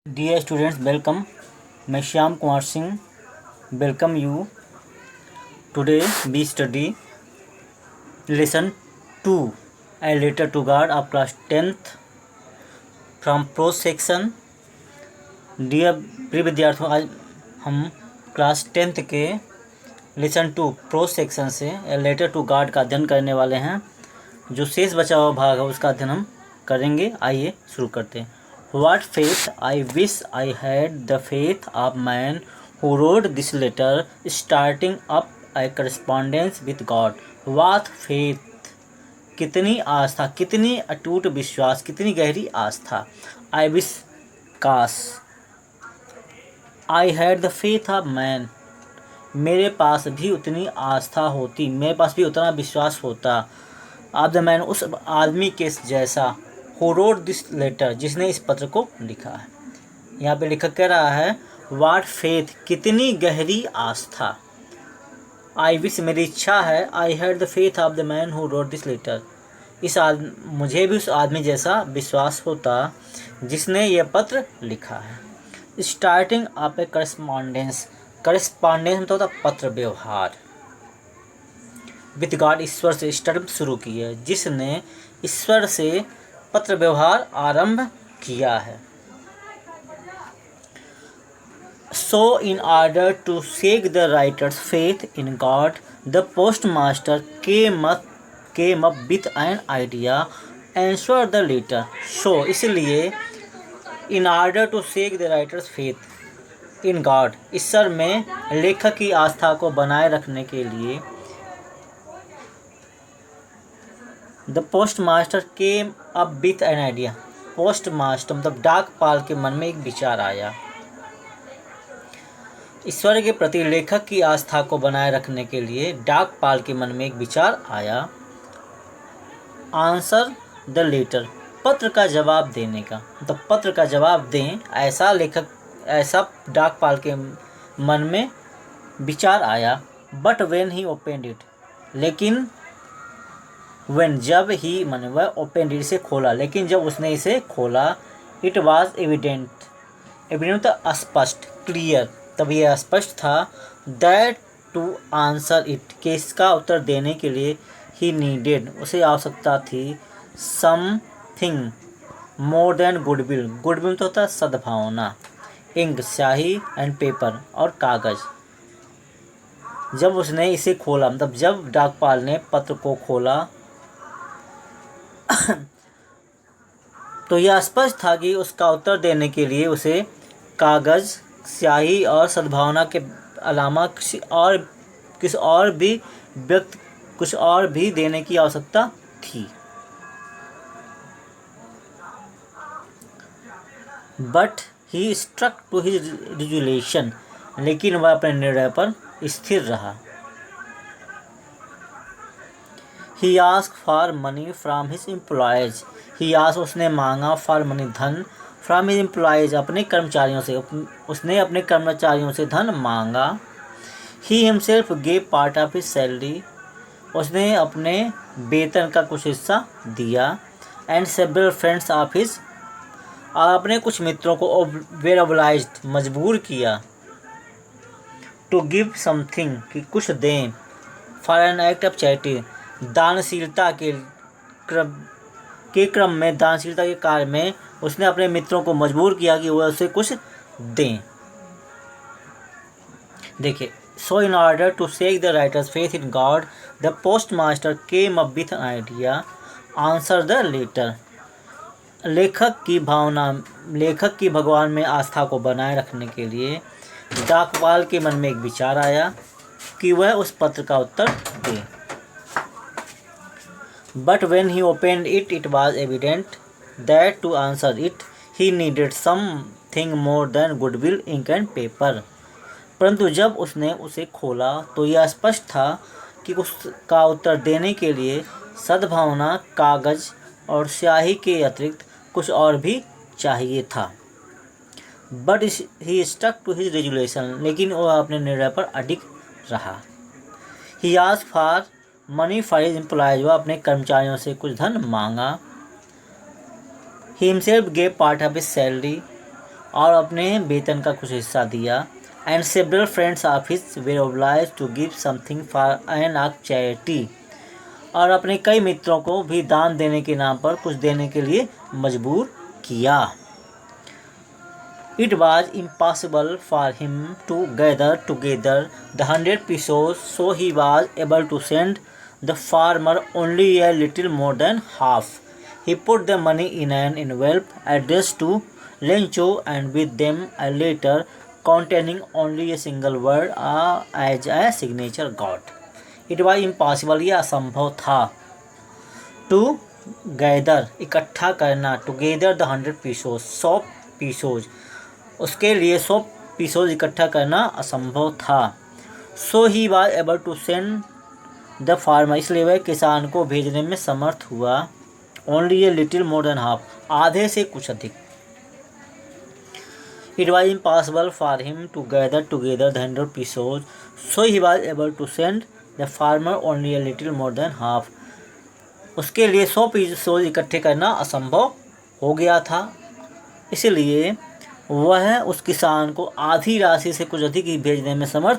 Dear students, welcome. मैं Shyam Kumar Singh welcome you. Today we study lesson 2 a letter to God of class 10th from prose section. Dear प्रिय विद्यार्थियों, आज हम class 10th के lesson 2 pros section से ए letter to God का अध्ययन करने वाले हैं। जो शेष बचा हुआ भाग है उसका अध्ययन हम करेंगे। आइए शुरू करते हैं। What faith I wish I had the faith of man who wrote this letter, starting up a correspondence with God. What faith, कितनी आस्था, कितनी अटूट विश्वास, कितनी गहरी आस्था। I wish, काश। I had the faith of man, मेरे पास भी उतनी आस्था होती, मेरे पास भी उतना विश्वास होता। ऑफ द मैन, उस आदमी के जैसा। Who wrote this letter, जिसने इस पत्र को लिखा है। यहाँ पे लेखक कह रहा है what faith, कितनी गहरी आस्था। I wish, मेरी इच्छा है। I had the faith of the man who wrote this letter, मुझे भी उस आदमी जैसा विश्वास होता जिसने यह पत्र लिखा है। Starting of A correspondence, correspondence मतलब होता पत्र व्यवहार। विद गॉड, ईश्वर से स्टार्ट शुरू की है, जिसने ईश्वर से पत्र व्यवहार आरंभ किया है। So in order to shake the writer's faith in God, the postmaster came up with an idea, answered the letter. So इसलिए in order to shake the writer's faith in God, ईश्वर में लेखक की आस्था को बनाए रखने के लिए the postmaster came up with an idea. Post master मतलब डाकपाल के मन में एक विचार आया। ईश्वर के प्रति लेखक की आस्था को बनाए रखने के लिए डाकपाल के मन में एक विचार आया। आंसर द लेटर, पत्र का जवाब देने का, मतलब पत्र का जवाब दें, ऐसा डाकपाल के मन में विचार आया। But when he opened it, लेकिन when, जब ही मन वह ओपन इट से खोला, लेकिन जब उसने इसे खोला, इट वॉज एविडेंट, एविडेंट तो स्पष्ट, क्लियर, तब यह स्पष्ट था दैट टू आंसर इट, कि इसका उत्तर देने के लिए ही नीडेड, उसे आवश्यकता थी something more than goodwill. Goodwill तो होता सद्भावना। इंक, स्याही, एंड पेपर, और कागज। जब उसने इसे खोला, मतलब जब डाकपाल ने पत्र को खोला तो यह स्पष्ट था कि उसका उत्तर देने के लिए उसे कागज, स्याही और सद्भावना के अलावा कुछ और भी देने की आवश्यकता थी। But he struck to his resolution, लेकिन वह अपने निर्णय पर स्थिर रहा। He asked for money from his employees. He asked, उसने मांगा, for money, धन, from his employees, अपने कर्मचारियों से, उसने अपने कर्मचारियों से धन मांगा। He himself gave part of his salary, उसने अपने वेतन का कुछ हिस्सा दिया। And several friends of his, और अपने कुछ मित्रों को were obliged, मजबूर किया, to give something, कि कुछ दें, for an act of charity, दानशीलता के क्रम में, दानशीलता के कार्य में उसने अपने मित्रों को मजबूर किया कि वह उसे कुछ दें। देखिए, so in order to shake the writer's faith in God, the postmaster came up with an idea, answer the letter. लेखक की भगवान में आस्था को बनाए रखने के लिए डाकपाल के मन में एक विचार आया कि वह उस पत्र का उत्तर दे। But when he opened it, it was evident that to answer it, he needed something more than goodwill, ink and paper. परंतु जब उसने उसे खोला तो यह स्पष्ट था कि उसका उत्तर देने के लिए सद्भावना, कागज और स्याही के अतिरिक्त कुछ और भी चाहिए था। But he stuck to his resolution, लेकिन वह अपने निर्णय पर अडिग रहा। He asked for money for his employees, वह अपने कर्मचारियों से कुछ धन मांगा। He himself gave part of his salary, और अपने वेतन का कुछ हिस्सा दिया। And several friends of his were oblige to give something for an of charity, और अपने कई मित्रों को भी दान देने के नाम पर कुछ देने के लिए मजबूर किया। It was impossible for him to gather together the 100 pesos, so he was able to send the farmer only a little more than half. He put the money in an envelope addressed to Lencho and with them a letter containing only a single word as a signature got. It was impossible, यह असंभव था, to gather इकट्ठा करना, together the 100 pesos 100 pesos, उसके लिए 100 pesos इकट्ठा करना असंभव था। So he was able to send the farmer, इसलिए वह किसान को भेजने में समर्थ हुआ। Only a little more than half, आधे से कुछ अधिक। It was impossible for him to gather together the 100 pesos, so he was able to send the farmer only a little more than half, उसके लिए 100 पीसोज इकट्ठे करना असंभव हो गया था, इसलिए वह उस किसान को आधी राशि से कुछ अधिक ही भेजने में समर्थ